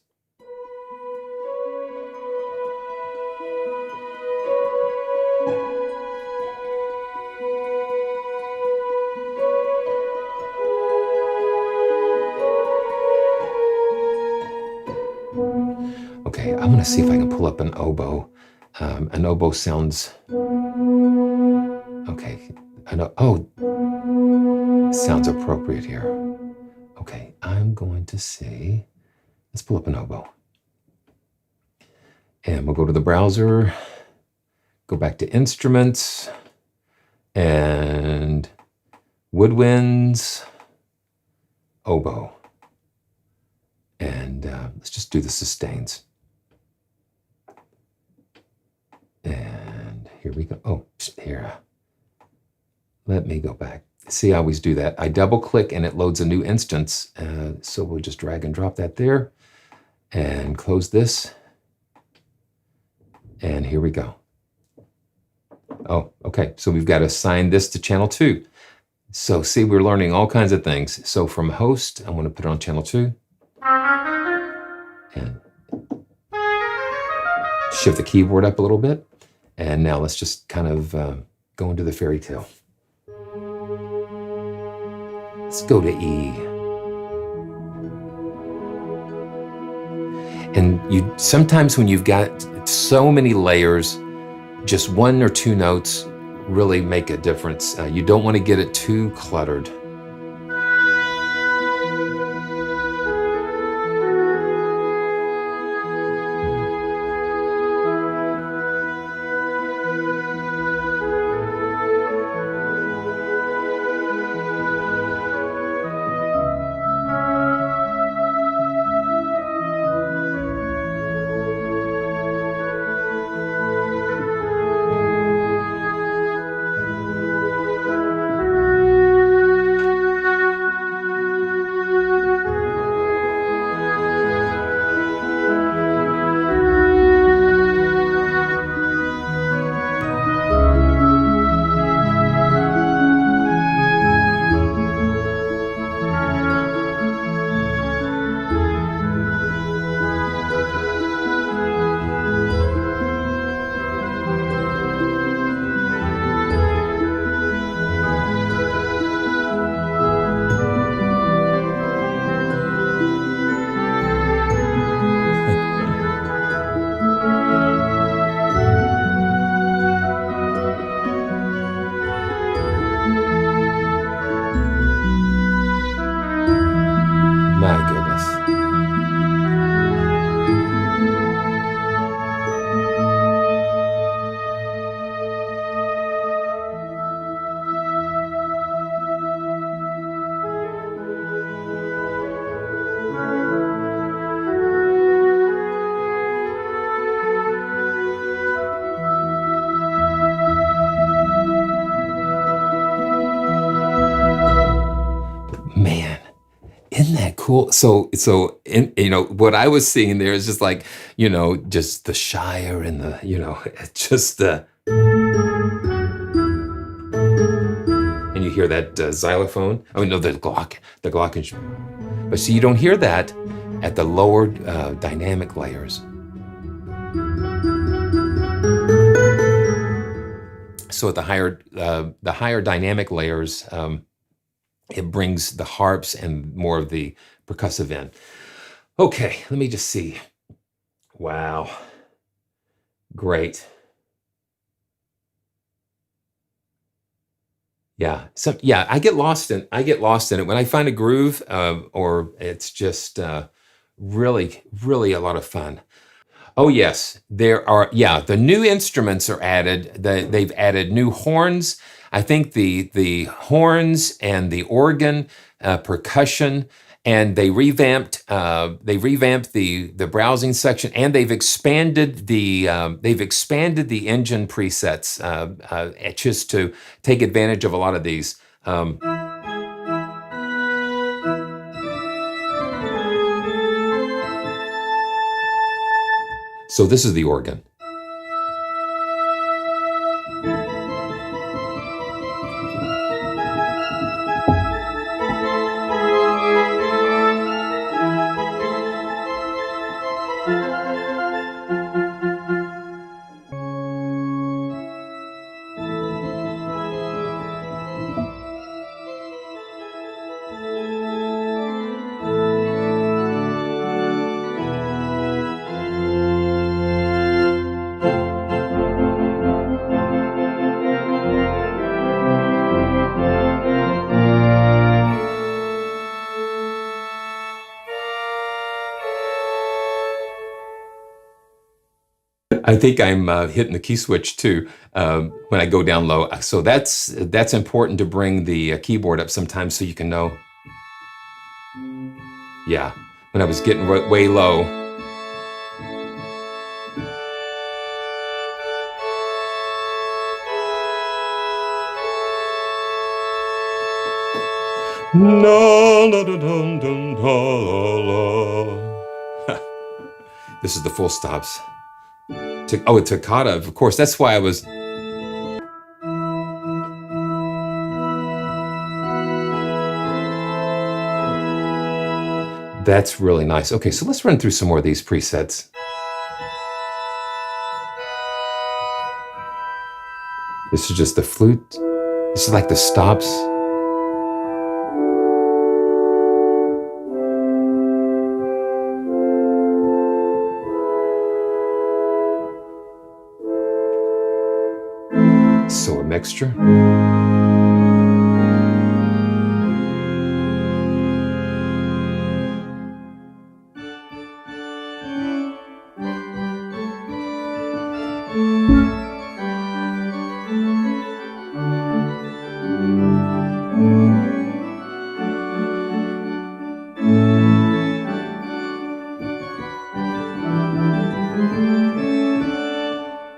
Okay, I'm gonna see if I can pull up an oboe. An oboe sounds, okay, sounds appropriate here. Okay, I'm going to see, let's pull up an oboe. And we'll go to the browser, go back to instruments, and woodwinds, oboe. And let's just do the sustains. And here we go. Oh, here. Let me go back. See, I always do that. I double click and it loads a new instance. So we'll just drag and drop that there and close this. And here we go. Oh, okay. So we've got to assign this to channel 2. So see, we're learning all kinds of things. So from host, I'm going to put it on channel 2. And shift the keyboard up a little bit. And now let's just kind of go into the fairy tale. Let's go to E. And sometimes when you've got so many layers, just 1 or 2 notes really make a difference. You don't want to get it too cluttered. cool. What I was seeing there is just like, just the Shire and the, just the, and you hear that xylophone. Oh no, the glockenspiel. But see, you don't hear that at the lower dynamic layers. So at the higher dynamic layers, it brings the harps and more of the percussive in. Okay, let me just see. Wow, great. Yeah, I get lost in it when I find a groove, or it's just really, really a lot of fun. Oh yes, there are. Yeah, the new instruments are added. They've added new horns. I think the horns and the organ, percussion, and they revamped the browsing section, and they've expanded the engine presets just to take advantage of a lot of these. So this is the organ. I think I'm hitting the key switch too when I go down low. So that's important to bring the keyboard up sometimes so you can know. Yeah, when I was getting way low. This is the full stops. A toccata, of course. That's why I was. That's really nice. Okay, so let's run through some more of these presets. This is just the flute. This is like the stops. So a mixture.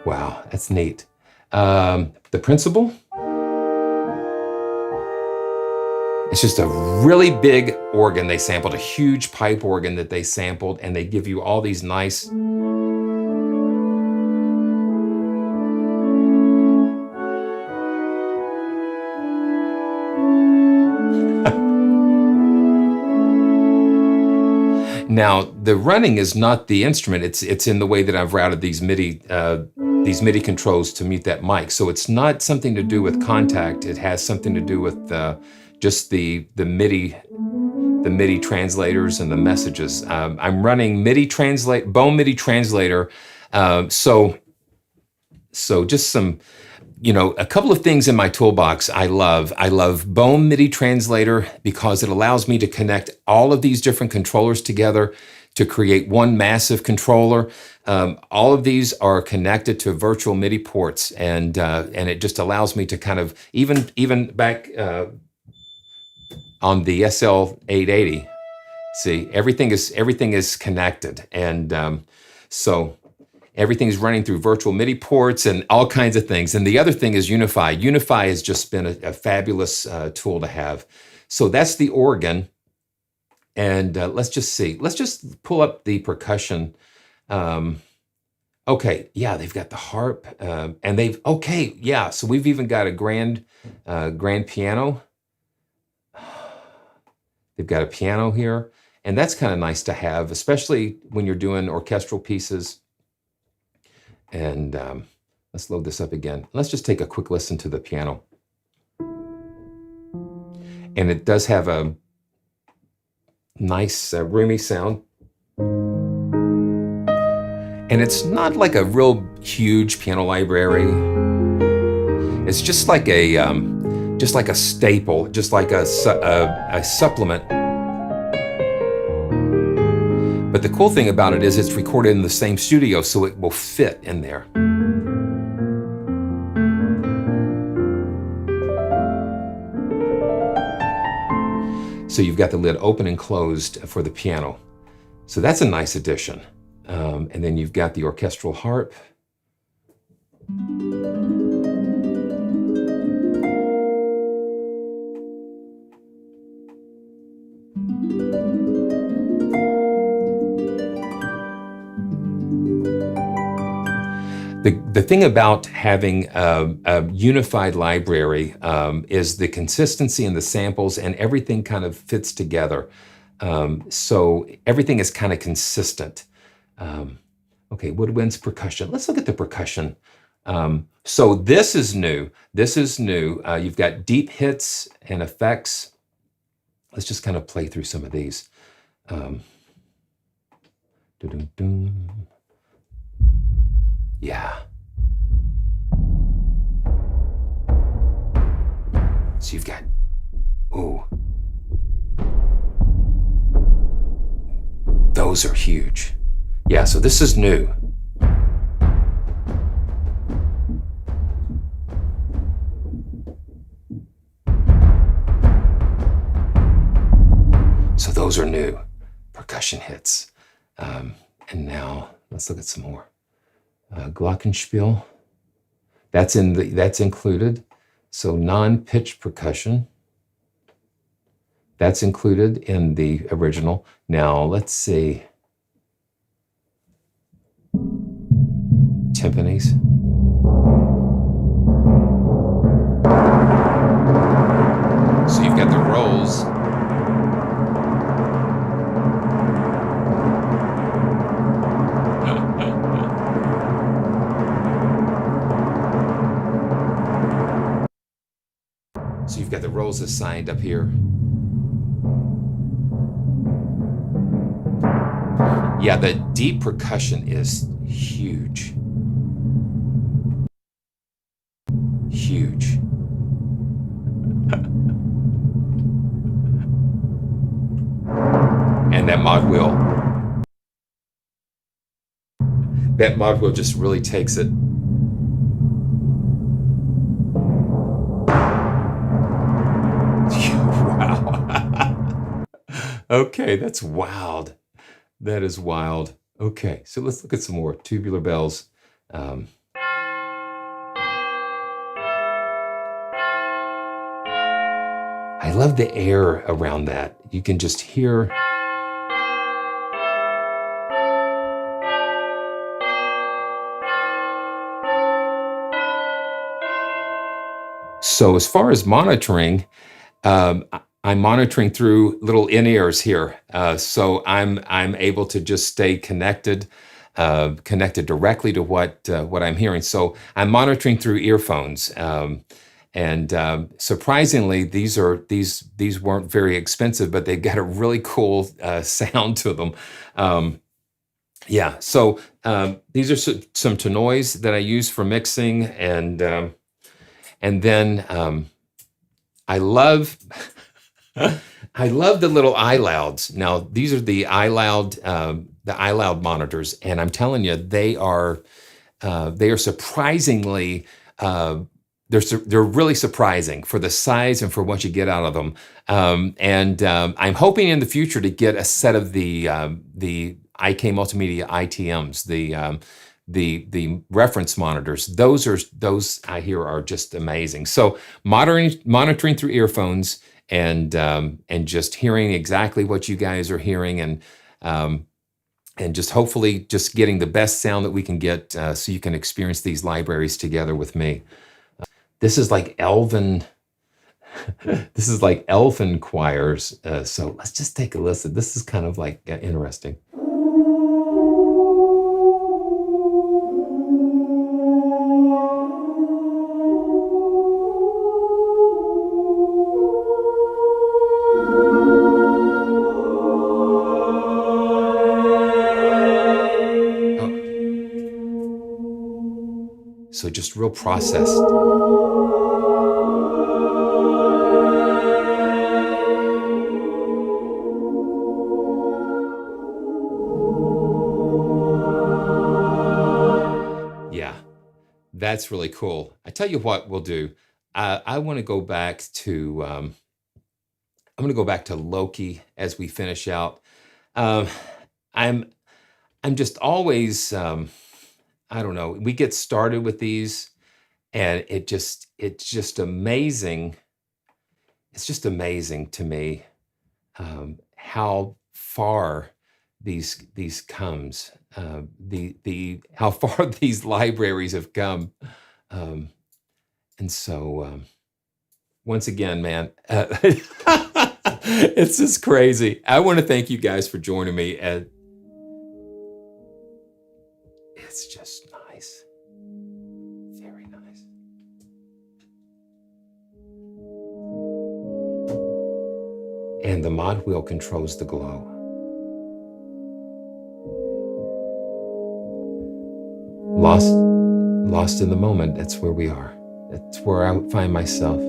Wow, that's neat. The principle. It's just a really big organ. They sampled a huge pipe organ that they sampled, and they give you all these nice. Now, the running is not the instrument. It's in the way that I've routed these MIDI controls to mute that mic. So it's not something to do with contact. It has something to do with just the MIDI translators and the messages. I'm running Bone MIDI translator. So just some, a couple of things in my toolbox I love. I love Bone MIDI translator because it allows me to connect all of these different controllers together to create one massive controller. All of these are connected to virtual MIDI ports, and it just allows me to kind of even back on the SL880. See, everything is connected, and so everything's running through virtual MIDI ports and all kinds of things. And the other thing is UNIFY. UNIFY has just been a fabulous tool to have. So that's the organ. And let's just see. Let's just pull up the percussion. Okay, yeah, they've got the harp, and okay, yeah, so we've even got a grand piano. They've got a piano here, and that's kind of nice to have, especially when you're doing orchestral pieces. And let's load this up again. Let's just take a quick listen to the piano. And it does have a nice, roomy sound. And it's not like a real huge piano library. It's just like a staple, just like a supplement. But the cool thing about it is it's recorded in the same studio, so it will fit in there. So you've got the lid open and closed for the piano. So that's a nice addition. And then you've got the orchestral harp. The thing about having a unified library is the consistency in the samples, and everything kind of fits together. So everything is kind of consistent. Okay, Woodwinds percussion. Let's look at the percussion. So this is new. This is new. You've got deep hits and effects. Let's just kind of play through some of these. Yeah. So you've got, ooh. Those are huge. Yeah, so this is new. So those are new percussion hits. And now let's look at some more. Glockenspiel. That's included. So non-pitch percussion. That's included in the original. Now let's see. Timpanis. So you've got the rolls. So you've got the rolls assigned up here. Yeah, the deep percussion is huge. Huge. And that mod wheel. That mod wheel just really takes it. Wow. Okay, that's wild. That is wild. Okay, so let's look at some more Tubular Bells. I love the air around that. You can just hear. So as far as monitoring, I'm monitoring through little in-ears here. So I'm able to just stay connected directly to what I'm hearing. So I'm monitoring through earphones. And surprisingly, these weren't very expensive, but they've got a really cool sound to them. Yeah, so these are some Tenoys that I use for mixing, and then I love the little iLouds. Now these are the iLoud monitors, and I'm telling you, they are surprisingly. They're really surprising for the size and for what you get out of them. I'm hoping in the future to get a set of the IK Multimedia ITMs, the reference monitors. Those I hear are just amazing. So monitoring through earphones and just hearing exactly what you guys are hearing, and just hopefully just getting the best sound that we can get, so you can experience these libraries together with me. This is like Elvin. This is like Elvin choirs. So let's just take a listen. This is kind of like interesting. So just real processed. Yeah, that's really cool. I tell you what we'll do. I want to go back to I'm going to go back to Loki as we finish out. Um, I'm just always I don't know. We get started with these, and it's just amazing. It's just amazing to me how far these comes. How far these libraries have come, and so once again, man, it's just crazy. I want to thank you guys for joining me. It's just nice. Very nice. And the mod wheel controls the glow. Lost in the moment. That's where we are. That's where I find myself.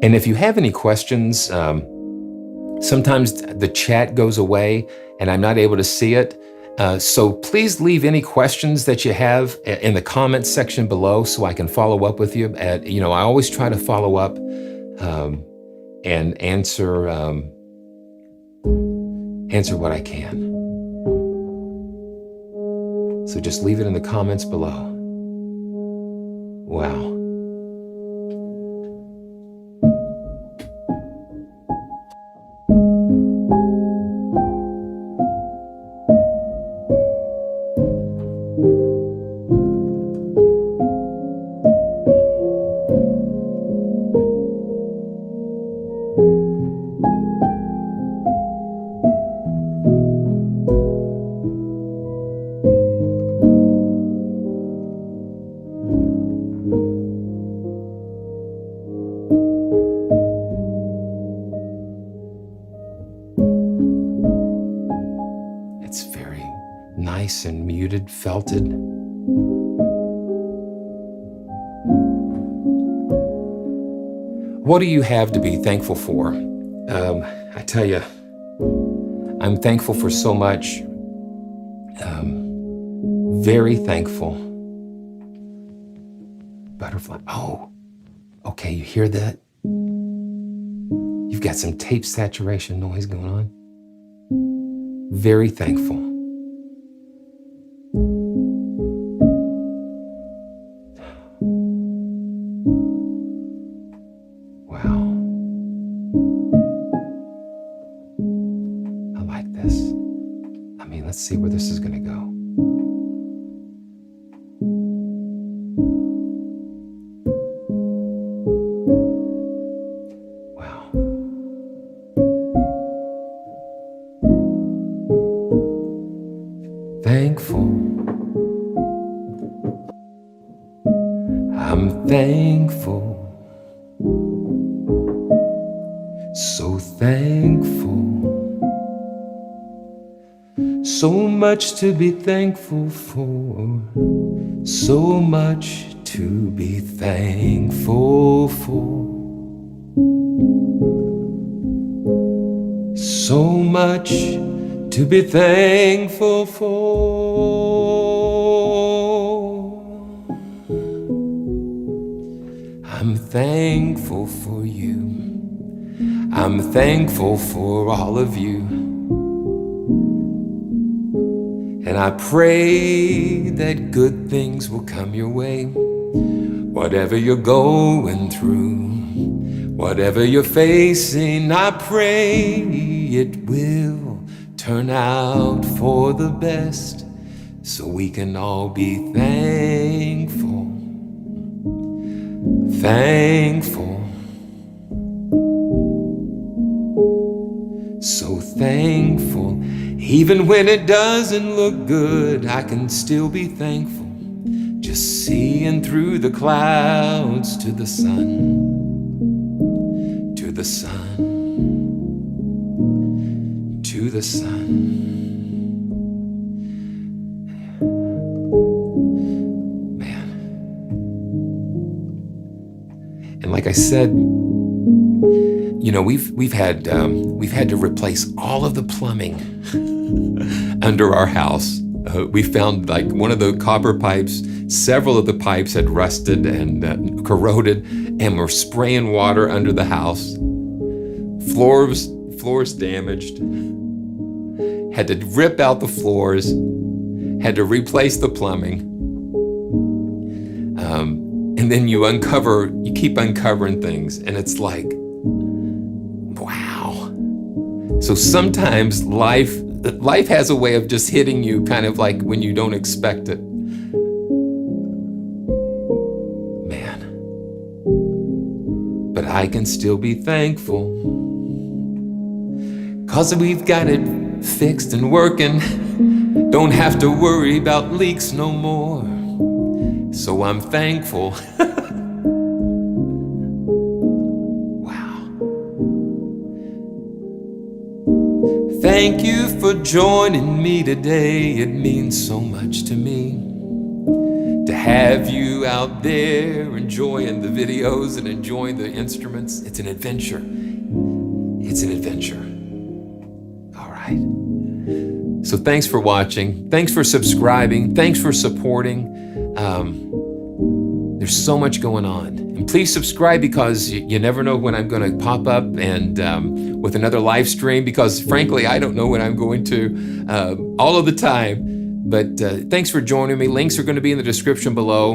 And if you have any questions, sometimes the chat goes away and I'm not able to see it. So please leave any questions that you have in the comments section below so I can follow up with you. I always try to follow up and answer what I can. So just leave it in the comments below. Wow. It's very nice and muted, felted. What do you have to be thankful for? I tell you, I'm thankful for so much. Very thankful. Butterfly. Oh, okay, you hear that? You've got some tape saturation noise going on. Very thankful. Wow. I like this. I mean, let's see where this is going to go. Thankful. I'm thankful. So thankful. So much to be thankful for. So much to be thankful for. So much to be thankful for. I'm thankful for you. I'm thankful for all of you. And I pray that good things will come your way. Whatever you're going through, whatever you're facing, I pray it will turn out for the best, so we can all be thankful. Thankful. So thankful. Even when it doesn't look good, I can still be thankful. Just seeing through the clouds to the sun. To the sun. To the sun. Man. And like I said, you know, we've had to replace all of the plumbing under our house. We found like one of the copper pipes, several of the pipes had rusted and corroded, and we're spraying water under the house. Floors damaged. Had to rip out the floors. Had to replace the plumbing. And then you keep uncovering things, and it's like, wow. So sometimes life has a way of just hitting you kind of like when you don't expect it. Man. But I can still be thankful, 'cause we've got it fixed and working. Don't have to worry about leaks no more. So I'm thankful. Thank you for joining me today. It means so much to me to have you out there enjoying the videos and enjoying the instruments. It's an adventure. It's an adventure. All right. So thanks for watching. Thanks for subscribing. Thanks for supporting. There's so much going on. And please subscribe, because you never know when I'm going to pop up and with another live stream, because frankly, I don't know when I'm going to all of the time. But thanks for joining me. Links are going to be in the description below.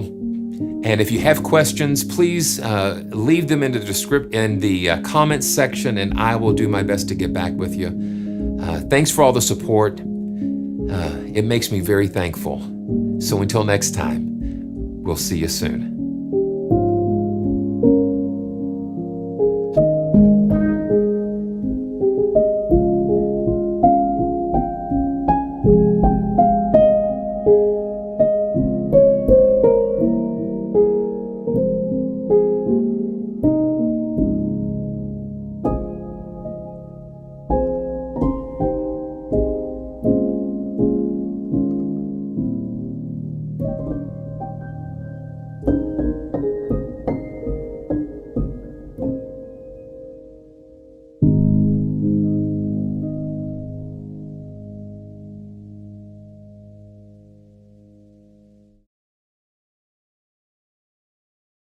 And if you have questions, please leave them in the comments section, and I will do my best to get back with you. Thanks for all the support. It makes me very thankful. So until next time, we'll see you soon.